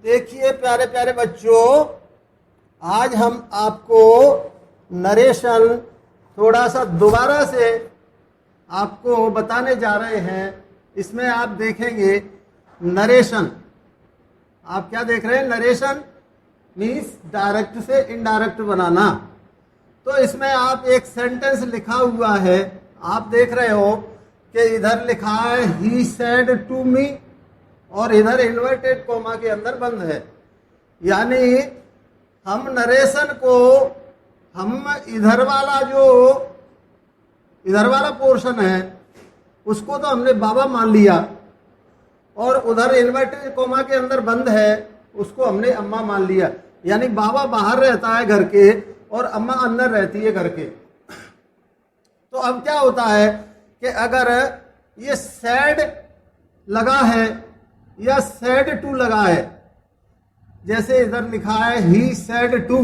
देखिए प्यारे प्यारे बच्चों, आज हम आपको नरेशन थोड़ा सा दोबारा से आपको बताने जा रहे हैं। इसमें आप देखेंगे नरेशन। आप क्या देख रहे हैं? नरेशन मीन्स डायरेक्ट से इनडायरेक्ट बनाना। तो इसमें आप एक सेंटेंस लिखा हुआ है, आप देख रहे हो कि इधर लिखा है ही सेड टू मी और इधर इन्वर्टेड कोमा के अंदर बंद है। यानी हम नरेशन को हम इधर वाला पोर्शन है उसको तो हमने बाबा मान लिया, और उधर इन्वर्टेड कोमा के अंदर बंद है उसको हमने अम्मा मान लिया। यानी बाबा बाहर रहता है घर के और अम्मा अंदर रहती है घर के। तो अब क्या होता है कि अगर ये सैड लगा है या सैड टू लगा है, जैसे इधर लिखा है ही सैड टू,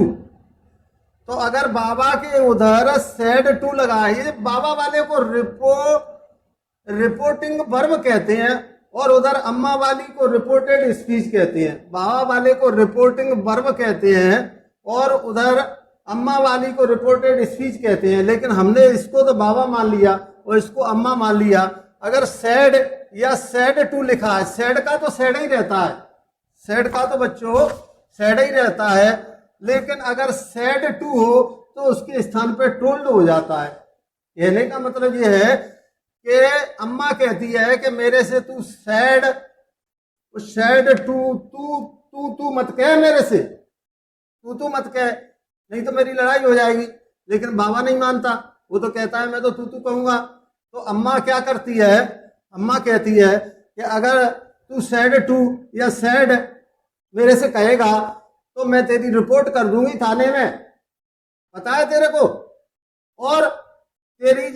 तो अगर बाबा के उधर सैड टू लगा है, ये बाबा वाले को रिपोर्टिंग वर्ब कहते हैं और उधर अम्मा वाली को रिपोर्टेड स्पीच कहते हैं। बाबा वाले को रिपोर्टिंग वर्ब कहते हैं और उधर अम्मा वाली को रिपोर्टेड स्पीच कहते हैं। लेकिन हमने इसको तो बाबा मान लिया और इसको अम्मा मान लिया। अगर सैड या सैड टू लिखा है, सैड का तो सैड ही रहता है, सैड का तो बच्चों सैड ही रहता है। लेकिन अगर सैड टू हो तो उसके स्थान पे टोल्ड हो जाता है। कहने का मतलब यह है कि अम्मा कहती है कि मेरे से तू सैड टू तू मत कह, मेरे से तू मत कह, नहीं तो मेरी लड़ाई हो जाएगी। लेकिन बाबा नहीं मानता, वो तो कहता है मैं तो तू कहूंगा। तो अम्मा क्या करती है? अम्मा कहती है कि अगर तू सैड टू या सैड मेरे से कहेगा तो मैं तेरी रिपोर्ट कर दूंगी थाने में, पता है तेरे को। और तेरी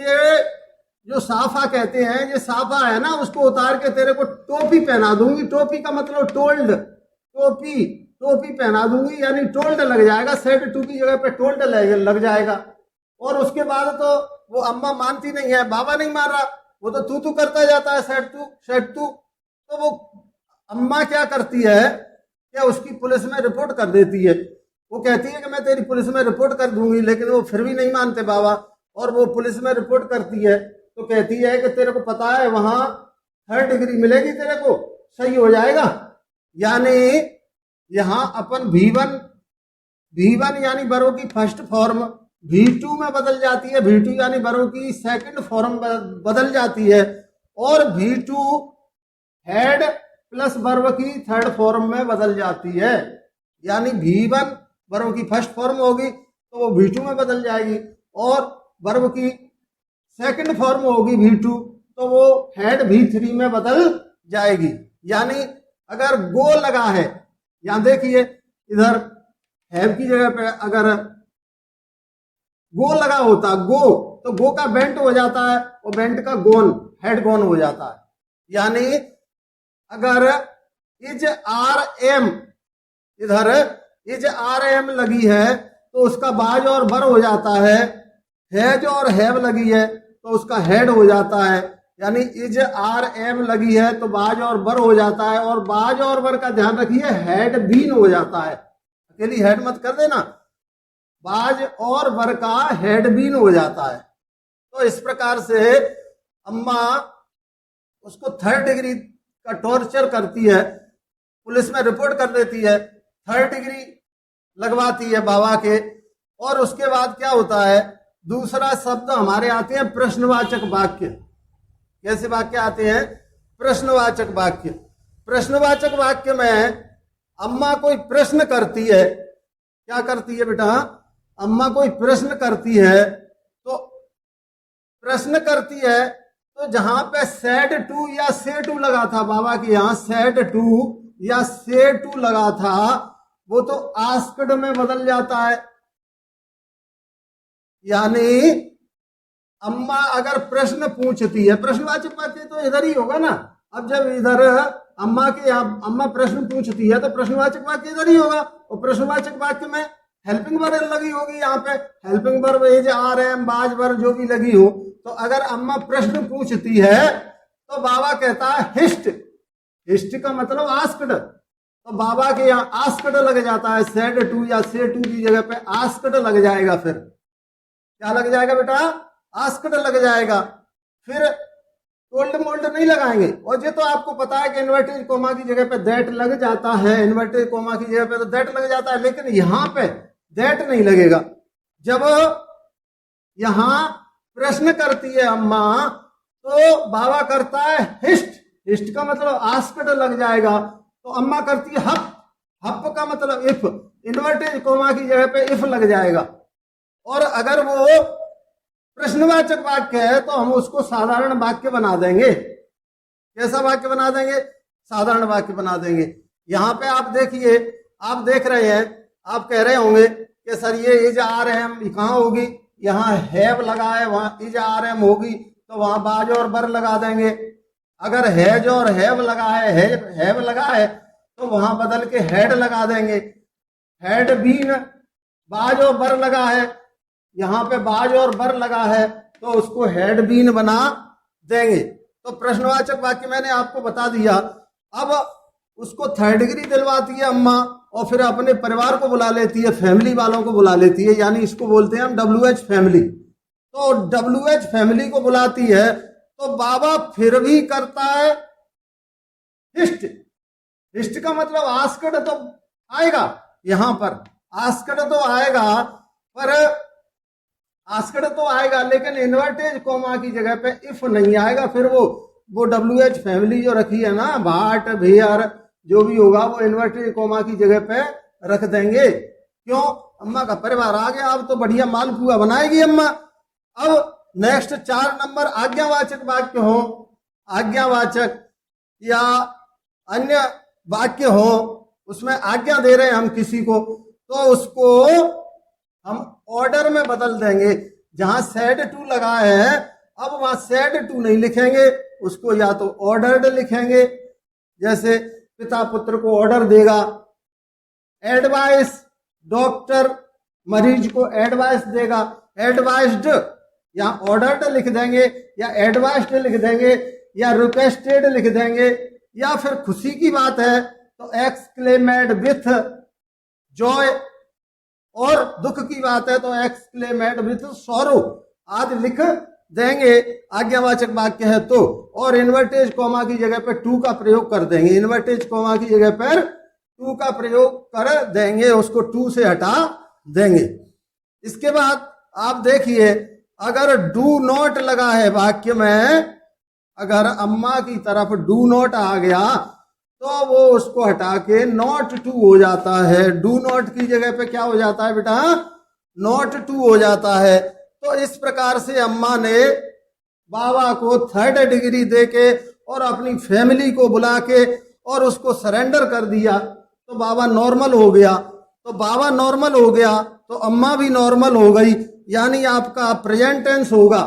जो साफा कहते हैं, ये साफा है ना, उसको उतार के तेरे को टोपी पहना दूंगी। टोपी का मतलब टोल्ड, टोपी पहना दूंगी, यानी टोल्ड लग जाएगा। सैड टू की जगह पे टोल्ड लग जाएगा। और उसके बाद तो वो अम्मा मानती नहीं है, बाबा नहीं मान रहा, वो तो तू करता जाता है, सैड टू। तो वो अम्मा क्या करती है कि उसकी पुलिस में रिपोर्ट कर देती है। वो कहती है कि मैं तेरी पुलिस में रिपोर्ट कर दूंगी, लेकिन वो फिर भी नहीं मानते बाबा। और वो पुलिस में रिपोर्ट करती है तो कहती है कि तेरे को पता है वहां 3rd डिग्री मिलेगी, तेरे को सही हो जाएगा। यानी यहां अपन V1 यानी बरो की फर्स्ट फॉर्म V2 में बदल जाती है, V2 यानी बरो की सेकंड फॉर्म बदल जाती है, और V2 हेड प्लस वर्ब की 3rd फॉर्म में बदल जाती है। यानी V1 वर्ब की फर्स्ट फॉर्म होगी तो वो V2 में बदल जाएगी, और वर्ब की सेकंड फॉर्म होगी V2 तो वो हेड V3 में बदल जाएगी। यानी अगर गो लगा है, यहां देखिए इधर हैव की जगह पे अगर गो लगा होता, तो गो का बेंट हो जाता है और बेंट का गोन, हेड गोन हो जाता है। यानी अगर इज आर एम, इधर इज आर एम लगी है तो उसका बाज और बर हो जाता है। हैज और हैव लगी है तो उसका हेड हो जाता है। यानी इज आर एम लगी है तो बाज और बर हो जाता है, और बाज और बर का ध्यान रखिए हेड बीन हो जाता है। अकेली हेड मत कर देना, बाज और बर का हेड बीन हो जाता है। तो इस प्रकार से अम्मा उसको 3rd डिग्री का टॉर्चर करती है, पुलिस में रिपोर्ट कर देती है, 3rd डिग्री लगवाती है बाबा के। और उसके बाद क्या होता है, दूसरा शब्द हमारे आते हैं प्रश्नवाचक वाक्य। कैसे वाक्य आते हैं? प्रश्नवाचक वाक्य। प्रश्नवाचक वाक्य में अम्मा कोई प्रश्न करती है, क्या करती है बेटा? अम्मा कोई प्रश्न करती है, तो प्रश्न करती है तो जहां पे सैड टू या से टू लगा था, बाबा के यहां सैड टू या से टू लगा था, वो तो आस्क्ड में बदल जाता है। यानी अम्मा अगर प्रश्न पूछती है, प्रश्नवाचक वाक्य तो इधर ही होगा ना। अब जब इधर अम्मा के यहाँ अम्मा प्रश्न पूछती है तो प्रश्नवाचक वाक्य इधर ही होगा, और प्रश्नवाचक वाक्य में हेल्पिंग वर्ब लगी होगी। यहाँ पे helping verb is are am बाज वर्ब जो भी लगी हो, तो अगर अम्मा प्रश्न पूछती है तो बाबा कहता है हिस्ट। हिस्ट का मतलब आस्क्ड, तो बाबा के यहाँ आस्कट लग जाता है, सेड टू या से टू की जगह पे आस्कट लग जाएगा। फिर क्या लग जाएगा बेटा? आस्कट लग जाएगा। फिर टोल्ड मोल्ड नहीं लगाएंगे। और ये तो आपको पता है कि इन्वर्टेड कोमा की जगह पे दैट लग जाता है, इन्वर्टेड कोमा की जगह पे तो दैट लग जाता है, लेकिन यहां पे दैट नहीं लगेगा। जब यहां प्रश्न करती है अम्मा तो बाबा करता है हिस्ट। हिस्ट का मतलब आस्कट लग जाएगा, तो अम्मा करती है हप। हप का मतलब इफ। इन्वर्टेड कोमा की जगह पे इफ लग जाएगा। और अगर वो प्रश्नवाचक वाक्य है तो हम उसको साधारण वाक्य बना देंगे। कैसा वाक्य बना देंगे? साधारण वाक्य बना देंगे। यहां पे आप देखिए, आप देख रहे हैं, आप कह रहे होंगे कि सर ये इज आर एम कहाँ होगी? यहाँ हैव लगा है, वहां इज आर एम होगी, तो वहां बाज और बर लगा देंगे। अगर हैज और हैव लगा है, हैव लगा है, तो वहां बदल के हैड लगा देंगे। हैड बीन, बाज और बर लगा है, यहाँ पे बाज और बर लगा है, तो उसको हैड बीन बना देंगे। तो प्रश्नवाचक वाक्य मैंने आपको बता दिया। अब उसको थर्ड डिग्री दिलवाती है अम्मा, और फिर अपने परिवार को बुला लेती है, फैमिली वालों को बुला लेती है, यानी इसको बोलते हैं हम WH फैमिली। तो WH फैमिली को बुलाती है, तो बाबा फिर भी करता है हिस्ट। हिस्ट का मतलब आस्कट तो आएगा, यहां पर आस्कट तो आएगा, पर आस्कट तो आएगा, लेकिन इन्वर्टेज कोमा की जगह पे इफ नहीं आएगा। फिर वो WH फैमिली जो रखी है ना, भाट भेयर जो भी होगा, वो इन्वर्टेज कोमा की जगह पे रख देंगे। क्यों? अम्मा का परिवार आ गया, अब तो बढ़िया मालपुआ बनाएगी अम्मा। अब नेक्स्ट 4 नंबर आज्ञावाचक वाक्य हो, आज्ञावाचक या अन्य वाक्य हो, उसमें आज्ञा दे रहे हैं हम किसी को, तो उसको हम ऑर्डर में बदल देंगे। जहां सेड टू लगा है, अब वहां सेड टू नहीं लिखेंगे, उसको या तो ऑर्डर्ड लिखेंगे। जैसे पिता पुत्र को ऑर्डर देगा, एडवाइस, डॉक्टर मरीज को एडवाइस देगा, एडवाइस्ड, या ऑर्डर्ड लिख देंगे, या एडवाइस्ड लिख देंगे, या रिक्वेस्टेड लिख देंगे। या फिर खुशी की बात है तो एक्सक्लेमेड विथ जॉय, और दुख की बात है तो एक्सक्लेमेड विथ सॉरो आदि लिख देंगे, आज्ञावाचक वाक्य है तो। और इन्वर्टेज कोमा की जगह पर टू का प्रयोग कर देंगे, इन्वर्टेज कोमा की जगह पर टू का प्रयोग कर देंगे, उसको टू से हटा देंगे। इसके बाद आप देखिए, अगर डू नॉट लगा है वाक्य में, अगर अम्मा की तरफ डू नॉट आ गया तो वो उसको हटा के नॉट टू हो जाता है। डू नॉट की जगह पे क्या हो जाता है बेटा? नॉट टू हो जाता है। तो इस प्रकार से अम्मा ने बाबा को थर्ड डिग्री देके और अपनी फैमिली को बुला के और उसको सरेंडर कर दिया, तो बाबा नॉर्मल हो गया। तो बाबा नॉर्मल हो गया तो अम्मा भी नॉर्मल हो गई, यानी आपका प्रेजेंट टेंस होगा।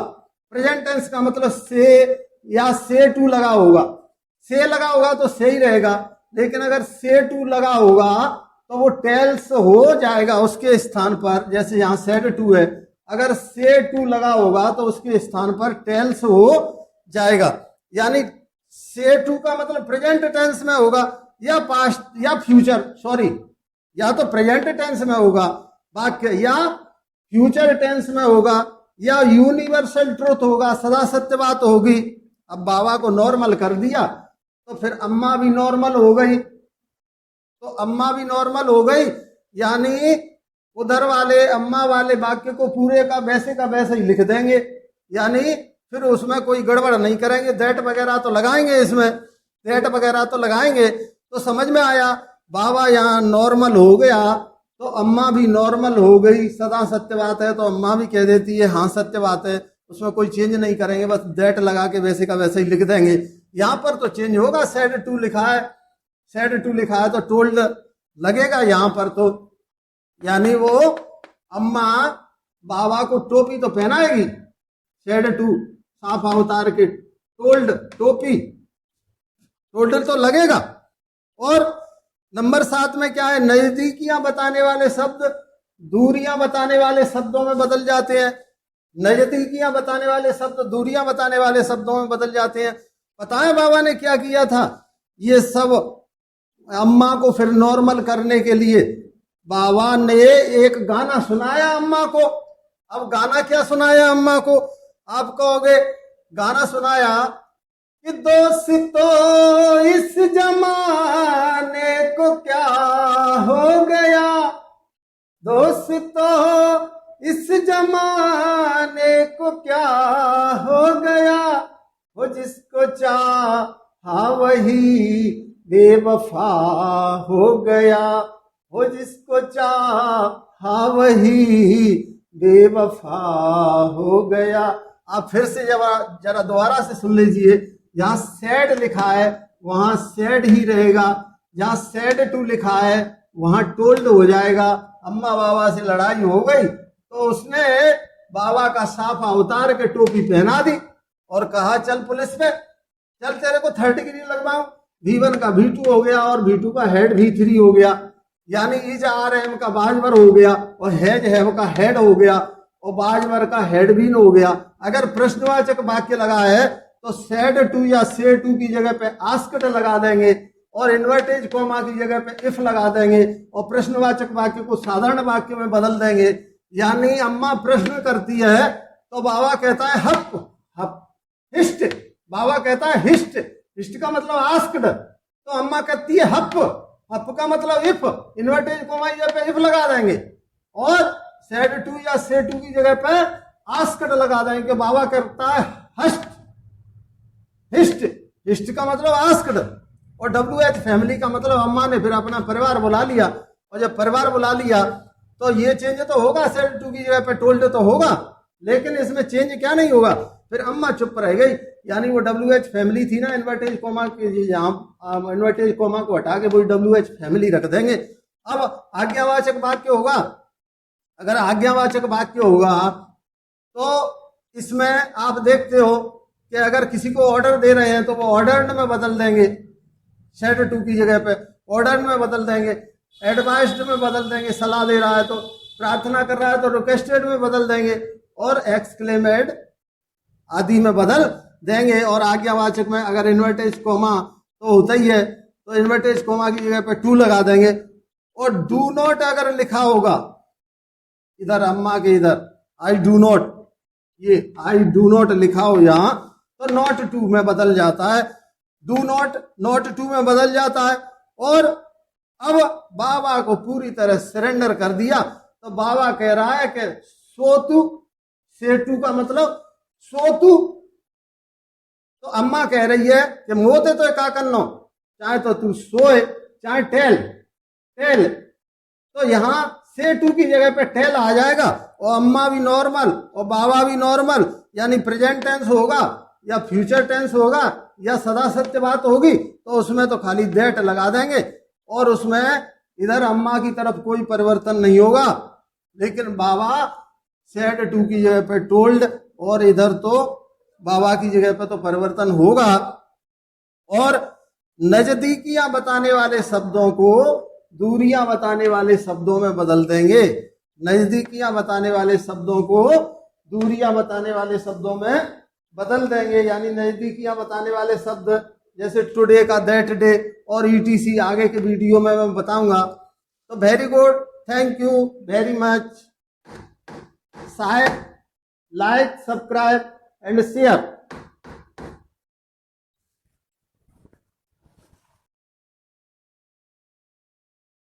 प्रेजेंट टेंस का मतलब से या से टू लगा होगा, से लगा होगा तो से ही रहेगा, लेकिन अगर से टू लगा होगा तो वो टेल्स हो जाएगा उसके स्थान पर। जैसे यहाँ सेड टू है, अगर से टू लगा होगा तो उसके स्थान पर टेल्स हो जाएगा। यानी से टू का मतलब प्रेजेंट टेंस में होगा या पास्ट या फ्यूचर, सॉरी, या तो प्रेजेंट टेंस में होगा वाक्य, या फ्यूचर टेंस में होगा, या यूनिवर्सल ट्रुथ होगा, सदा सत्य बात होगी। अब बाबा को नॉर्मल कर दिया तो फिर अम्मा भी नॉर्मल हो गई, तो अम्मा भी नॉर्मल हो गई, यानी उधर वाले अम्मा वाले वाक्य को पूरे का वैसे ही लिख देंगे, यानी फिर उसमें कोई गड़बड़ नहीं करेंगे। दैट वगैरह तो लगाएंगे, इसमें दैट वगैरह तो लगाएंगे। तो समझ में आया, बाबा यहाँ नॉर्मल हो गया तो अम्मा भी नॉर्मल हो गई। सदा सत्य बात है तो अम्मा भी कह देती है हाँ सत्य बात है, उसमें कोई चेंज नहीं करेंगे, बस दैट लगा के वैसे का वैसे ही लिख देंगे। यहाँ पर तो चेंज होगा, सेड टू लिखा है, सेड टू लिखा है तो टोल्ड लगेगा यहाँ पर, तो यानी वो अम्मा बाबा को टोपी तो पहनाएगी, सेड टू साफ अवतार के, टोल्ड टोपी, टोल्ड तो लगेगा। और नंबर 7 में क्या है? नजदीकियां बताने वाले शब्द दूरियां बताने वाले शब्दों में बदल जाते हैं। नजदीकियां बताने वाले शब्द दूरियां बताने वाले शब्दों में बदल जाते हैं। पता है बाबा ने क्या किया था? ये सब अम्मा को फिर नॉर्मल करने के लिए बाबा ने एक गाना सुनाया अम्मा को। अब गाना क्या सुनाया अम्मा को, आप कहोगे गाना सुनाया कि दोस्तों इस जमाने को क्या हो गया, दोस्तों इस जमाने को क्या हो गया, वो जिसको चाहा वही बेवफा हो गया, वो जिसको चाहा वही बेवफा हो गया। आप फिर से जरा दोबारा से सुन लीजिए, जहाँ सैड लिखा है वहां सैड ही रहेगा, जहाँ सैड टू लिखा है वहां टोल्ड हो जाएगा। अम्मा बाबा से लड़ाई हो गई तो उसने बाबा का साफा उतार के टोपी पहना दी और कहा चल पुलिस पे, चल तेरे को 3rd डिग्री लगवाऊं। V1 का V2 हो गया और V2 का हेड V3 हो गया, यानी इज RM का बाजवर हो गया और हैज हैव का हेड हो गया और बाजवर का हेड भी हो गया। अगर प्रश्नवाचक वाक्य लगा है तो सेड टू या से टू की जगह पे आस्क्ड लगा देंगे और इन्वर्टेज कॉमा की जगह पे इफ लगा देंगे और प्रश्नवाचक वाक्य को साधारण वाक्य में बदल देंगे। यानी अम्मा प्रश्न करती है तो बाबा कहता है हप हप हिस्ट, बाबा कहता है हिस्ट, हिस्ट का मतलब आस्क्ड, तो अम्मा कहती है हप, हप का मतलब इफ, इन्वर्टेज कॉमा की जगह पे इफ लगा देंगे और सेड टू या से टू की जगह पे आस्क्ड लगा देंगे। बाबा करता है हस्ट हिस्ट, हिस्ट का मतलब आस्क्ड और WH फैमिली का मतलब अम्मा ने फिर अपना परिवार बुला लिया और जब परिवार बुला लिया तो ये चेंज तो होगा, सेड टू की जगह पे टोल्ड तो होगा, लेकिन इसमें चेंज क्या नहीं होगा, फिर अम्मा चुप रह गई। यानी वो WH फैमिली थी ना, इन्वर्टेज कॉमा के यहाँ इन्वर्टेज कॉमा को हटा के वो WH फैमिली रख देंगे। अब आज्ञावाचक वाक्य होगा, अगर आज्ञावाचक वाक्य होगा तो इसमें आप देखते हो कि अगर किसी को ऑर्डर दे रहे हैं तो वो ऑर्डर्ड में बदल देंगे, सेड टू की जगह पे ऑर्डर्ड में बदल देंगे, एडवाइस्ड में बदल देंगे, सलाह दे रहा है तो, प्रार्थना कर रहा है तो रिक्वेस्टेड में बदल देंगे और एक्सक्लेमेड आदि में बदल देंगे। और आज्ञावाचक में अगर इन्वर्टेज कोमा तो होता ही है तो इन्वर्टेज कोमा की जगह पे टू लगा देंगे। और डू नॉट अगर लिखा होगा इधर अम्मा के इधर आई डू नॉट, ये आई डू नॉट लिखा हो यहाँ तो नॉट टू में बदल जाता है, डू नॉट नॉट टू में बदल जाता है। और अब बाबा को पूरी तरह सरेंडर कर दिया तो बाबा कह रहा है कि सोतु, सेतु का मतलब सोतु, तो अम्मा कह रही है कि मोते तो क्या करना, चाहे तो तू सोए चाहे टेल टेल, तो यहाँ से टू की जगह पे टेल आ जाएगा और अम्मा भी नॉर्मल और बाबा भी नॉर्मल, यानी प्रेजेंट टेंस होगा या फ्यूचर टेंस होगा या सदा सत्य बात होगी तो उसमें तो खाली दैट लगा देंगे और उसमें इधर अम्मा की तरफ कोई परिवर्तन नहीं होगा। लेकिन बाबा सेड टू की जगह पे टोल्ड और इधर तो बाबा की जगह पे तो परिवर्तन होगा। और नजदीकियां बताने वाले शब्दों को दूरियां बताने वाले शब्दों में बदल देंगे, नजदीकियां बताने वाले शब्दों को दूरियां बताने वाले शब्दों में बदल देंगे। यानी नजदीकियां बताने वाले शब्द जैसे टुडे का दैट डे और ETC आगे के वीडियो में मैं बताऊंगा। तो very good, thank you very much. शायद लाइक, सब्सक्राइब एंड शेयर।